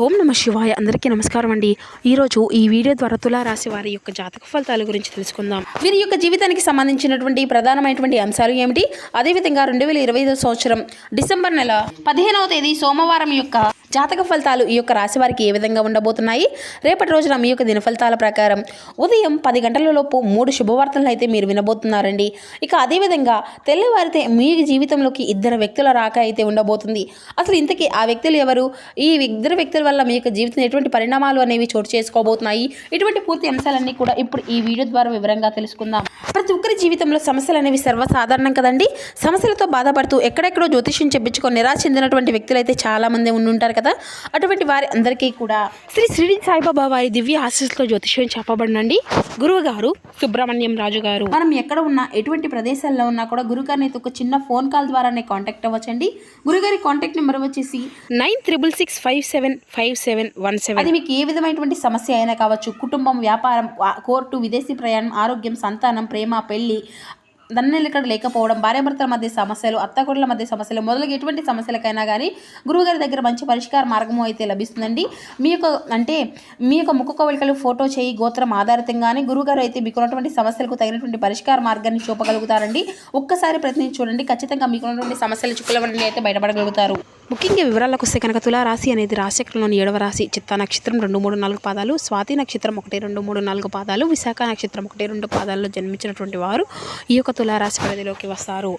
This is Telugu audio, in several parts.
ఓం నమ శివాయ. అందరికీ నమస్కారం అండి. ఈరోజు ఈ వీడియో ద్వారా తులారాశి వారి యొక్క జాతక ఫలితాల గురించి తెలుసుకుందాం. వీరి యొక్క జీవితానికి సంబంధించినటువంటి ప్రధానమైనటువంటి అంశాలు ఏమిటి, అదేవిధంగా 2025 సంవత్సరం డిసెంబర్ నెల 15వ తేదీ సోమవారం యొక్క జాతక ఫలితాలు ఈ యొక్క రాశి వారికి ఏ విధంగా ఉండబోతున్నాయి. రేపటి రోజున మీ యొక్క దిన ఫలితాల ప్రకారం ఉదయం 10 గంటల లోపు 3 శుభవార్తలను అయితే మీరు వినబోతున్నారండి. ఇక అదేవిధంగా తెల్లవారితే మీ జీవితంలోకి 2 వ్యక్తుల రాక అయితే ఉండబోతుంది. అసలు ఇంతకీ ఆ వ్యక్తులు ఎవరు, ఈ 2 వ్యక్తుల వల్ల మీ యొక్క జీవితంలో ఎటువంటి పరిణామాలు అనేవి చోటు చేసుకోబోతున్నాయి, ఇటువంటి పూర్తి అంశాలన్నీ కూడా ఇప్పుడు ఈ వీడియో ద్వారా వివరంగా తెలుసుకుందాం. ప్రతి ఒక్కరి జీవితంలో సమస్యలు అనేవి సర్వసాధారణం కదండి. సమస్యలతో బాధపడుతూ ఎక్కడెక్కడో జ్యోతిష్యం చెప్పించుకొని నిరాశ చెందినటువంటి వ్యక్తులు అయితే చాలా మంది ఉండుంటారు కదా. అటువంటి వారి అందరికీ కూడా శ్రీ షిరిడి సాయిబాబా వారి దివ్య ఆశీస్సులతో జ్యోతిష్యం చెప్పబడినండి. గురువు గారు సుబ్రహ్మణ్యం రాజు గారు. మనం ఎక్కడ ఉన్నా, ఎటువంటి ప్రదేశాల్లో ఉన్నా కూడా గురుగారిని ఒక చిన్న ఫోన్ కాల్ ద్వారానే కాంటాక్ట్ అవ్వచ్చండి. గురుగారి కాంటాక్ట్ నెంబర్ వచ్చేసి 9666575717. అది మీకు ఏ విధమైనటువంటి సమస్య అయినా కావచ్చు. కుటుంబం, వ్యాపారం, కోర్టు, విదేశీ ప్రయాణం, ఆరోగ్యం, సంతానం, ప్రేమ, పెళ్లి, దన్నెలికడ లేకపోవడం, భార్యాభర్తల మధ్య సమస్యలు, అత్తకొడుల మధ్య సమస్యలు మొదలగు ఎటువంటి సమస్యలకైనా కానీ గురువుగారి దగ్గర మంచి పరిష్కార మార్గము అయితే లభిస్తుందండి. మీ యొక్క ముఖ కవళికలు, ఫోటో, చేయి, గోత్రం ఆధారితంగానే గురువుగారు అయితే మీకున్నటువంటి సమస్యలకు తగినటువంటి పరిష్కార మార్గాన్ని చూపగలుగుతారండి. ఒక్కసారి ప్రయత్నించి చూడండి, ఖచ్చితంగా మీకున్నటువంటి సమస్యలు చుక్కల నుండి అయితే బయటపడగలుగుతారు. ముఖ్యంగా వివరాలకు వస్తే కనుక తులారాశి అనేది రాశిచక్రంలోని 7వ రాశి. చిత్తా నక్షత్రం 2, 3, 4 పాదాలు, స్వాతి నక్షత్రం 1, 2, 3, 4 పాదాలు, విశాఖ నక్షత్రం 1, 2 పాదాల్లో జన్మించినటువంటి వారు ఈ యొక్క తులారాశి పరిధిలోకి వస్తారు.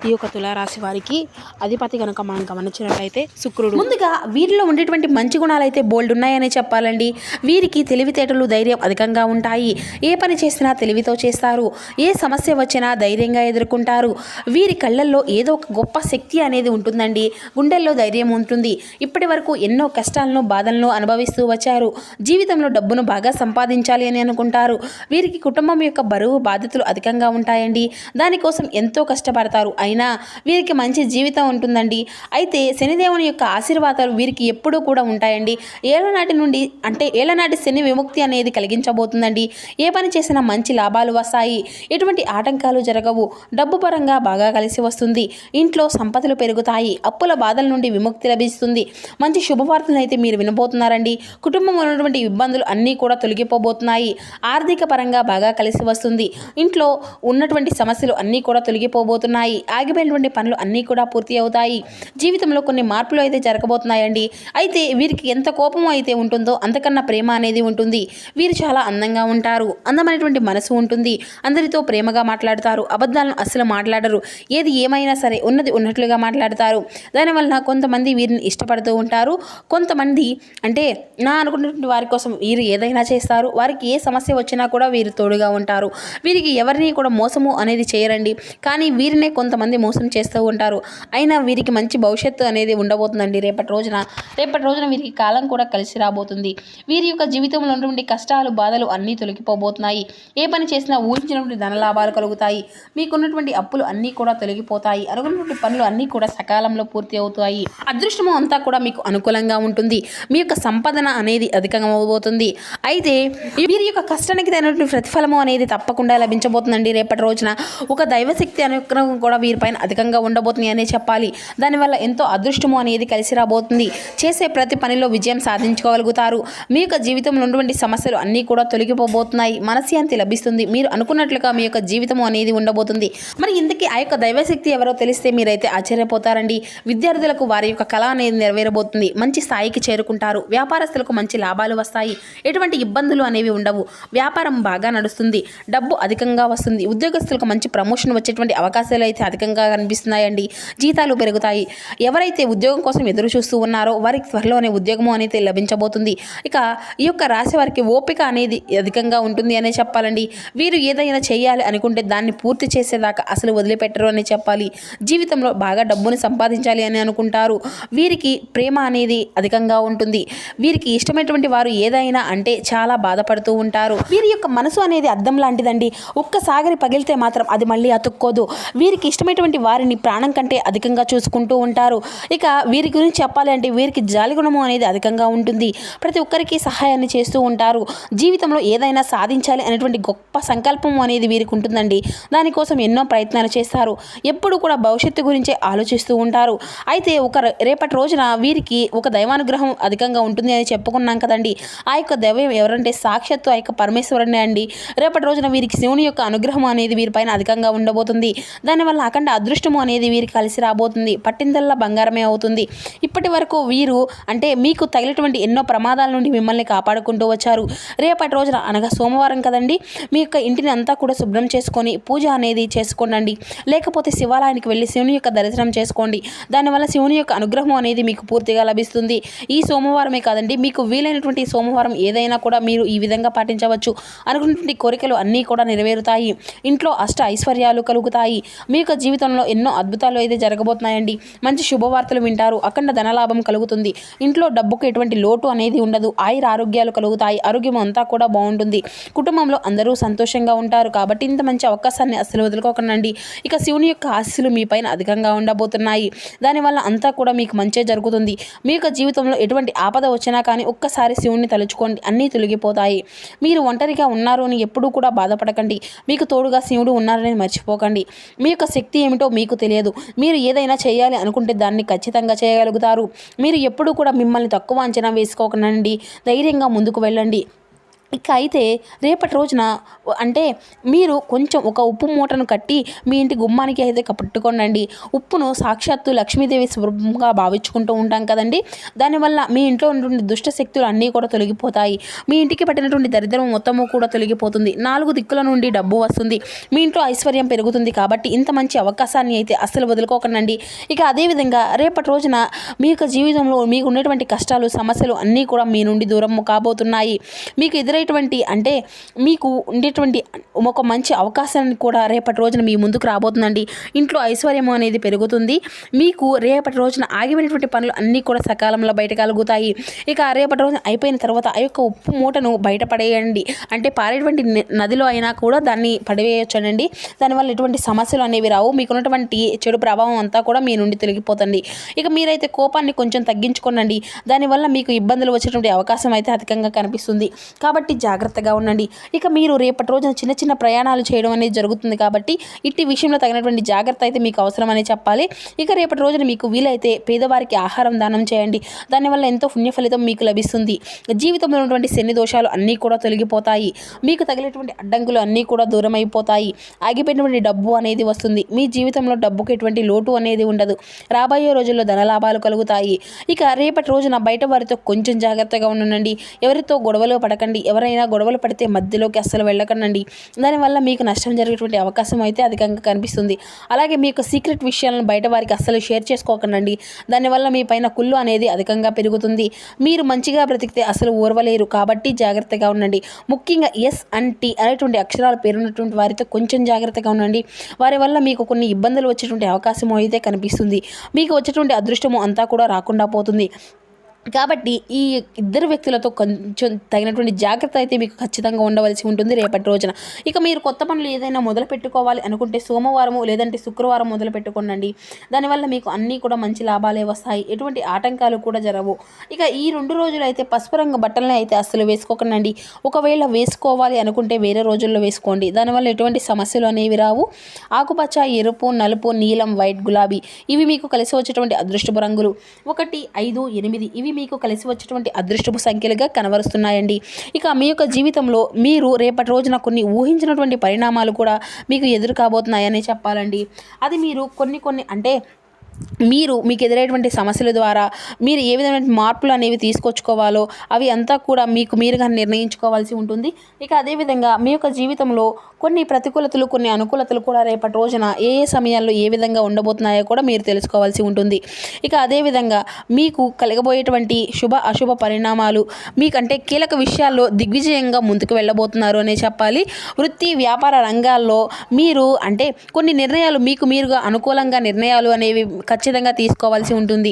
ఈ యొక్క తులారాశి వారికి అధిపతి కనుక మనం గమనించినట్లయితే శుక్రుడు. ముందుగా వీరిలో ఉండేటువంటి మంచి గుణాలు అయితే బోల్డ్ ఉన్నాయని చెప్పాలండి. వీరికి తెలివితేటలు, ధైర్యం అధికంగా ఉంటాయి. ఏ పని చేసినా తెలివితో చేస్తారు. ఏ సమస్య వచ్చినా ధైర్యంగా ఎదుర్కొంటారు. వీరి కళ్ళల్లో ఏదో ఒక గొప్ప శక్తి అనేది ఉంటుందండి. గుండెల్లో ధైర్యం ఉంటుంది. ఇప్పటి వరకు ఎన్నో కష్టాలను, బాధలను అనుభవిస్తూ వచ్చారు. జీవితంలో డబ్బును బాగా సంపాదించాలి అని అనుకుంటారు. వీరికి కుటుంబం యొక్క బరువు, బాధ్యతలు అధికంగా ఉంటాయండి. దానికోసం ఎంతో కష్టపడతారు. అయినా వీరికి మంచి జీవితం ఉంటుందండి. అయితే శనిదేవుని యొక్క ఆశీర్వాదాలు వీరికి ఎప్పుడూ కూడా ఉంటాయండి. ఏళ్ళనాటి శని విముక్తి అనేది కలిగించబోతుందండి. ఏ పని చేసినా మంచి లాభాలు వస్తాయి. ఎటువంటి ఆటంకాలు జరగవు. డబ్బు పరంగా బాగా కలిసి వస్తుంది. ఇంట్లో సంపదలు పెరుగుతాయి. అప్పుల బాధల నుండి విముక్తి లభిస్తుంది. మంచి శుభవార్తలను అయితే మీరు వినబోతున్నారండి. కుటుంబంలో ఉన్నటువంటి ఇబ్బందులు అన్నీ కూడా తొలగిపోబోతున్నాయి. ఆర్థిక పరంగా బాగా కలిసి వస్తుంది. ఇంట్లో ఉన్నటువంటి సమస్యలు అన్నీ కూడా తొలగిపోబోతున్నాయి. ఆగిపోయినటువంటి పనులు అన్నీ కూడా పూర్తి అవుతాయి. జీవితంలో కొన్ని మార్పులు అయితే జరగబోతున్నాయండి. అయితే వీరికి ఎంత కోపం అయితే ఉంటుందో అంతకన్నా ప్రేమ అనేది ఉంటుంది. వీరు చాలా అందంగా ఉంటారు. అందమైనటువంటి మనసు ఉంటుంది. అందరితో ప్రేమగా మాట్లాడతారు. అబద్ధాలను అస్సలు మాట్లాడరు. ఏది ఏమైనా సరే ఉన్నది ఉన్నట్లుగా మాట్లాడతారు. దానివల్ల కొంతమంది వీరిని ఇష్టపడుతూ ఉంటారు. కొంతమంది అంటే అనుకున్నటువంటి వారి కోసం వీరు ఏదైనా చేస్తారు. వారికి ఏ సమస్య వచ్చినా కూడా వీరు తోడుగా ఉంటారు. వీరికి ఎవరిని కూడా మోసము అనేది చేయరండి. కానీ వీరినే కొంతమంది మోసం చేస్తూ ఉంటారు. అయినా వీరికి మంచి భవిష్యత్తు అనేది ఉండబోతుందండి. రేపటి రోజున వీరికి కాలం కూడా కలిసి రాబోతుంది. వీరి యొక్క జీవితంలో ఉన్నటువంటి కష్టాలు, బాధలు అన్నీ తొలగిపోబోతున్నాయి. ఏ పని చేసినా ఊహించినటువంటి ధన లాభాలు కలుగుతాయి. మీకున్నటువంటి అప్పులు అన్నీ కూడా తొలగిపోతాయి. అనుకున్నటువంటి పనులు అన్నీ కూడా సకాలంలో పూర్తి అవుతాయి. అదృష్టము అంతా కూడా మీకు అనుకూలంగా ఉంటుంది. మీ యొక్క సంపాదన అనేది అధికంగా అవ్వబోతుంది. అయితే వీరి యొక్క కష్టానికి తగినటువంటి ప్రతిఫలము అనేది తప్పకుండా లభించబోతుందండి. రేపటి రోజున ఒక దైవశక్తి అనుగ్రహం కూడా వీరిపైన అధికంగా ఉండబోతుంది అనే చెప్పాలి. దానివల్ల ఎంతో అదృష్టము అనేది కలిసి రాబోతుంది. చేసే ప్రతి పనిలో విజయం సాధించుకోగలుగుతారు. మీ యొక్క జీవితంలో ఉన్నటువంటి సమస్యలు అన్నీ కూడా తొలగిపోబోతున్నాయి. మనశ్శాంతి లభిస్తుంది. మీరు అనుకున్నట్లుగా మీ యొక్క జీవితము అనేది ఉండబోతుంది. మరి ఇంతకీ ఆ యొక్క దైవశక్తి ఎవరో తెలిస్తే మీరైతే ఆశ్చర్యపోతారండి. విద్యార్థులకు వారి యొక్క కళ అనేది నెరవేరబోతుంది. మంచి స్థాయికి చేరుకుంటారు. వ్యాపారస్తులకు మంచి లాభాలు వస్తాయి. ఎటువంటి ఇబ్బందులు అనేవి ఉండవు. వ్యాపారం బాగా నడుస్తుంది. డబ్బు అధికంగా వస్తుంది. ఉద్యోగస్తులకు మంచి ప్రమోషన్ వచ్చేటువంటి అవకాశాలు అయితే అధికంగా కనిపిస్తున్నాయండి. జీతాలు పెరుగుతాయి. ఎవరైతే ఉద్యోగం కోసం ఎదురు చూస్తూ ఉన్నారో వారికి త్వరలోనే ఉద్యోగము అనేది లభించబోతుంది. ఇక ఈ యొక్క రాశి వారికి ఓపిక అనేది అధికంగా ఉంటుంది అనే చెప్పాలండి. వీరు ఏదైనా చేయాలి అనుకుంటే దాన్ని పూర్తి చేసేదాకా అసలు వదిలిపెట్టరు అని చెప్పాలి. జీవితంలో బాగా డబ్బును సంపాదించాలి అని అనుకుంటారు. వీరికి ప్రేమ అనేది అధికంగా ఉంటుంది. వీరికి ఇష్టమైనటువంటి వారు ఏదైనా అంటే చాలా బాధపడుతూ ఉంటారు. వీరి యొక్క మనసు అనేది అద్దం లాంటిదండి. ఒక్కసారి పగిలితే మాత్రం అది మళ్ళీ అతుక్కోదు. వీరికి ఇష్టమైనటువంటి వారిని ప్రాణం కంటే అధికంగా చూసుకుంటూ ఉంటారు. ఇక వీరి గురించి చెప్పాలి అంటే వీరికి జాలి గుణము అనేది అధికంగా ఉంటుంది. ప్రతి ఒక్కరికి సహాయాన్ని చేస్తూ ఉంటారు. జీవితంలో ఏదైనా సాధించాలి అనేటువంటి గొప్ప సంకల్పం అనేది వీరికి ఉంటుందండి. దానికోసం ఎన్నో ప్రయత్నాలు చేస్తారు. ఎప్పుడు కూడా భవిష్యత్తు గురించే ఆలోచిస్తూ ఉంటారు. అయితే రేపటి రోజున వీరికి ఒక దైవానుగ్రహం అధికంగా ఉంటుంది అని చెప్పుకున్నాం కదండి. ఆ యొక్క దైవం ఎవరంటే సాక్షాత్తు ఆ యొక్క పరమేశ్వరుడే అండి. రేపటి రోజున వీరికి శివుని యొక్క అనుగ్రహం అనేది వీరిపైన అధికంగా ఉండబోతుంది. దానివల్ల అఖండ అదృష్టము అనేది వీరికి కలిసి రాబోతుంది. పట్టిందల్లా బంగారమే అవుతుంది. ఇప్పటి వరకు వీరు అంటే మీకు తగిలినటువంటి ఎన్నో ప్రమాదాల నుండి మిమ్మల్ని కాపాడుకుంటూ వచ్చారు. రేపటి రోజున అనగా సోమవారం కదండి, మీ యొక్క ఇంటిని అంతా కూడా శుభ్రం చేసుకొని పూజ అనేది చేసుకోండి. లేకపోతే శివాలయానికి వెళ్ళి శివుని యొక్క దర్శనం చేసుకోండి. దానివల్ల శివుని యొక్క అనుగ్రహం అనేది మీకు పూర్తిగా లభిస్తుంది. ఈ సోమవారమే కాదండి, మీకు వీలైనటువంటి సోమవారం ఏదైనా కూడా మీరు ఈ విధంగా పాటించవచ్చు. అనుకున్నటువంటి కోరికలు అన్నీ కూడా నెరవేరుతాయి. ఇంట్లో అష్ట ఐశ్వర్యాలు కలుగుతాయి. మీ యొక్క జీవితంలో ఎన్నో అద్భుతాలు అయితే జరగబోతున్నాయండి. మంచి శుభవార్తలు వింటారు. అఖండ ధనలాభం కలుగుతుంది. ఇంట్లో డబ్బుకు ఎటువంటి లోటు అనేది ఉండదు. ఆయుర ఆరోగ్యాలు కలుగుతాయి. ఆరోగ్యం అంతా కూడా బాగుంటుంది. కుటుంబంలో అందరూ సంతోషంగా ఉంటారు. కాబట్టి ఇంత మంచి అవకాశాన్ని అస్సలు వదులుకోకండి. ఇక శివుని యొక్క ఆశీస్సులు మీ పైన అధికంగా ఉండబోతున్నాయి. దానివల్ల అంతా కూడా మీకు మంచే జరుగుతుంది. మీ యొక్క జీవితంలో ఎటువంటి ఆపద వచ్చినా కానీ ఒక్కసారి శివుణ్ణి తలుచుకోండి, అన్నీ తొలగిపోతాయి. మీరు ఒంటరిగా ఉన్నారు అని ఎప్పుడూ కూడా బాధపడకండి. మీకు తోడుగా శివుడు ఉన్నారని మర్చిపోకండి. మీ యొక్క శక్తి ఏమిటో మీకు తెలియదు. మీరు ఏదైనా చేయాలి అనుకుంటే దాన్ని ఖచ్చితంగా చేయగలుగుతారు. మీరు ఎప్పుడూ కూడా మిమ్మల్ని తక్కువ అంచనా వేసుకోకండి. ధైర్యంగా ముందుకు వెళ్ళండి. ఇక అయితే రేపటి రోజున అంటే మీరు కొంచెం ఒక ఉప్పు మూటను కట్టి మీ ఇంటి గుమ్మానికి అయితే పట్టుకోండి. ఉప్పును సాక్షాత్తు లక్ష్మీదేవి స్వరూపంగా భావించుకుంటూ ఉంటాం కదండి. దానివల్ల మీ ఇంట్లో ఉన్నటువంటి దుష్ట శక్తులు అన్నీ కూడా తొలగిపోతాయి. మీ ఇంటికి పట్టినటువంటి దరిద్రం మొత్తము కూడా తొలగిపోతుంది. 4 దిక్కుల నుండి డబ్బు వస్తుంది. మీ ఇంట్లో ఐశ్వర్యం పెరుగుతుంది. కాబట్టి ఇంత మంచి అవకాశాన్ని అయితే అస్సలు వదులుకోకండి. ఇక అదేవిధంగా రేపటి రోజున మీ యొక్క జీవితంలో మీకు ఉన్నటువంటి కష్టాలు సమస్యలు అన్నీ కూడా మీ నుండి దూరం కాబోతున్నాయి. మీకు అంటే మీకు ఉండేటువంటి ఒక మంచి అవకాశాన్ని కూడా రేపటి రోజున మీ ముందుకు రాబోతుందండి. ఇంట్లో ఐశ్వర్యం అనేది పెరుగుతుంది. మీకు రేపటి రోజున ఆగిపోయినటువంటి పనులు అన్నీ కూడా సకాలంలో బయట కలుగుతాయి. ఇక రేపటి రోజున అయిపోయిన తర్వాత ఆ యొక్క ఉప్పు మూటను బయటపడేయండి. అంటే పారేటువంటి నదిలో అయినా కూడా దాన్ని పడివేయొచ్చండి. దానివల్ల ఎటువంటి సమస్యలు అనేవి రావు. మీకున్నటువంటి చెడు ప్రభావం అంతా కూడా మీ నుండి తొలగిపోతుంది. ఇక మీరైతే కోపాన్ని కొంచెం తగ్గించుకోనండి. దానివల్ల మీకు ఇబ్బందులు వచ్చేటువంటి అవకాశం అయితే అధికంగా కనిపిస్తుంది. కాబట్టి జాగ్రత్తగా ఉండండి. ఇక మీరు రేపటి రోజున చిన్న చిన్న ప్రయాణాలు చేయడం అనేది జరుగుతుంది. కాబట్టి ఇట్టి విషయంలో తగినటువంటి జాగ్రత్త అయితే మీకు అవసరమని చెప్పాలి. ఇక రేపటి రోజున మీకు వీలైతే పేదవారికి ఆహారం దానం చేయండి. దానివల్ల ఎంతో పుణ్య ఫలితం మీకు లభిస్తుంది. జీవితంలో ఉన్నటువంటి శని దోషాలు అన్నీ కూడా తొలగిపోతాయి. మీకు తగిలేటువంటి అడ్డంకులు అన్నీ కూడా దూరం అయిపోతాయి. ఆగిపోయినటువంటి డబ్బు అనేది వస్తుంది. మీ జీవితంలో డబ్బుకు ఎటువంటి లోటు అనేది ఉండదు. రాబోయే రోజుల్లో ధనలాభాలు కలుగుతాయి. ఇక రేపటి రోజున బయట వారితో కొంచెం జాగ్రత్తగా ఉండండి. ఎవరితో గొడవలు పడకండి. ఎవరైనా గొడవలు పడితే మధ్యలోకి అస్సలు వెళ్ళకండి. దానివల్ల మీకు నష్టం జరిగేటువంటి అవకాశం అయితే అధికంగా కనిపిస్తుంది. అలాగే మీకు సీక్రెట్ విషయాలను బయట వారికి అస్సలు షేర్ చేసుకోకండి. దానివల్ల మీ పైన కుళ్ళు అనేది అధికంగా పెరుగుతుంది. మీరు మంచిగా బ్రతికితే అసలు ఓర్వలేరు. కాబట్టి జాగ్రత్తగా ఉండండి. ముఖ్యంగా ఎస్ అండ్ టీ అనేటువంటి అక్షరాలు పేరున్నటువంటి వారితో కొంచెం జాగ్రత్తగా ఉండండి. వారి వల్ల మీకు కొన్ని ఇబ్బందులు వచ్చేటువంటి అవకాశం అయితే కనిపిస్తుంది. మీకు వచ్చేటువంటి అదృష్టము అంతా కూడా రాకుండా పోతుంది. కాబట్టి ఈ ఇద్దరు వ్యక్తులతో కొంచెం తగినటువంటి జాగ్రత్త అయితే మీకు ఖచ్చితంగా ఉండవలసి ఉంటుంది రేపటి రోజున. ఇక మీరు కొత్త పనులు ఏదైనా మొదలు పెట్టుకోవాలి అనుకుంటే సోమవారము లేదంటే శుక్రవారం మొదలు పెట్టుకోండి. దానివల్ల మీకు అన్నీ కూడా మంచి లాభాలే వస్తాయి. ఎటువంటి ఆటంకాలు కూడా జరగవు. ఇక ఈ 2 రోజులు అయితే పసుపు రంగు బట్టలను అయితే అస్సలు వేసుకోకండి. ఒకవేళ వేసుకోవాలి అనుకుంటే వేరే రోజుల్లో వేసుకోండి. దానివల్ల ఎటువంటి సమస్యలు అనేవి రావు. ఆకుపచ్చ, ఎరుపు, నలుపు, నీలం, వైట్, గులాబీ ఇవి మీకు కలిసి వచ్చేటువంటి అదృష్టపు రంగులు. 1, 5, 8 ఇవి మీకు కలిసి వచ్చేటువంటి అదృష్టపు సంఖ్యలుగా కనబరుస్తున్నాయండి. ఇక మీ యొక్క జీవితంలో మీరు రేపటి రోజున కొన్ని ఊహించినటువంటి పరిణామాలు కూడా మీకు ఎదురు కాబోతున్నాయని చెప్పాలండి. అది మీరు కొన్ని అంటే మీకు ఎదురైనటువంటి సమస్యల ద్వారా మీరు ఏ విధమైన మార్పులు అనేవి తీసుకొచ్చుకోవాలో అవి అంతా కూడా మీకు మీరుగా నిర్ణయించుకోవాల్సి ఉంటుంది. ఇక అదేవిధంగా మీ యొక్క జీవితంలో కొన్ని ప్రతికూలతలు కొన్ని అనుకూలతలు కూడా రేపటి రోజున ఏ సమయాల్లో ఏ విధంగా ఉండబోతున్నాయో కూడా మీరు తెలుసుకోవాల్సి ఉంటుంది. ఇక అదేవిధంగా మీకు కలగబోయేటువంటి శుభ అశుభ పరిణామాలు మీకంటే కీలక విషయాల్లో దిగ్విజయంగా ముందుకు వెళ్ళబోతున్నారు అనే చెప్పాలి. వృత్తి వ్యాపార రంగాల్లో మీరు అంటే కొన్ని నిర్ణయాలు మీకు మీరుగా అనుకూలంగా నిర్ణయాలు అనేవి ఖచ్చితంగా తీసుకోవాల్సి ఉంటుంది.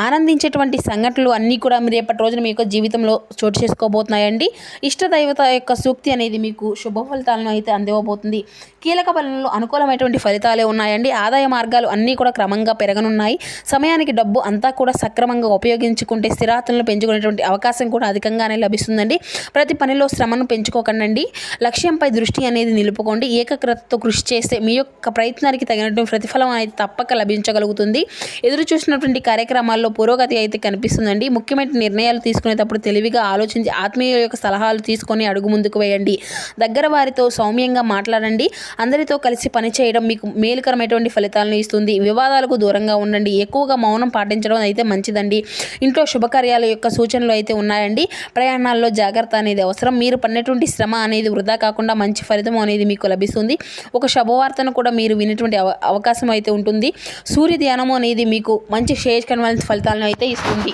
ఆనందించేటువంటి సంఘటనలు అన్నీ కూడా రేపటి రోజున మీ యొక్క జీవితంలో చోటు చేసుకోబోతున్నాయండి. ఇష్టదైవత యొక్క సూక్తి అనేది మీకు శుభ ఫలితాలను అయితే అందివ్వబోతుంది. కీలక పనుల్లో అనుకూలమైనటువంటి ఫలితాలే ఉన్నాయండి. ఆదాయ మార్గాలు అన్నీ కూడా క్రమంగా పెరగనున్నాయి. సమయానికి డబ్బు అంతా కూడా సక్రమంగా ఉపయోగించుకుంటే స్థిరాతులను పెంచుకునేటువంటి అవకాశం కూడా అధికంగానే లభిస్తుందండి. ప్రతి పనిలో శ్రమను పెంచుకోకండి. లక్ష్యంపై దృష్టి అనేది నిలుపుకోండి. ఏకాగ్రతతో కృషి చేస్తే మీ యొక్క ప్రయత్నానికి తగినటువంటి ప్రతిఫలం అనేది తప్పక లభించుతుంది. సాధించగలుగుతుంది. ఎదురు చూసినటువంటి కార్యక్రమాల్లో పురోగతి అయితే కనిపిస్తుందండి. ముఖ్యమైన నిర్ణయాలు తీసుకునేటప్పుడు తెలివిగా ఆలోచించి ఆత్మీయుల యొక్క సలహాలు తీసుకొని అడుగు ముందుకు వేయండి. దగ్గర వారితో సౌమ్యంగా మాట్లాడండి. అందరితో కలిసి పనిచేయడం మీకు మేలుకరమైనటువంటి ఫలితాలను ఇస్తుంది. వివాదాలకు దూరంగా ఉండండి. ఎక్కువగా మౌనం పాటించడం అయితే మంచిదండి. ఇంట్లో శుభకార్యాల యొక్క సూచనలు అయితే ఉన్నాయండి. ప్రయాణాల్లో జాగ్రత్త అనేది అవసరం. మీరు పడినటువంటి శ్రమ అనేది వృధా కాకుండా మంచి ఫలితం అనేది మీకు లభిస్తుంది. ఒక శుభవార్తను కూడా మీరు వినేటువంటి అవకాశం అయితే ఉంటుంది. సూర్య ధ్యానము అనేది మీకు మంచి శ్రేయస్కరమైన ఫలితాలను అయితే ఇస్తుంది.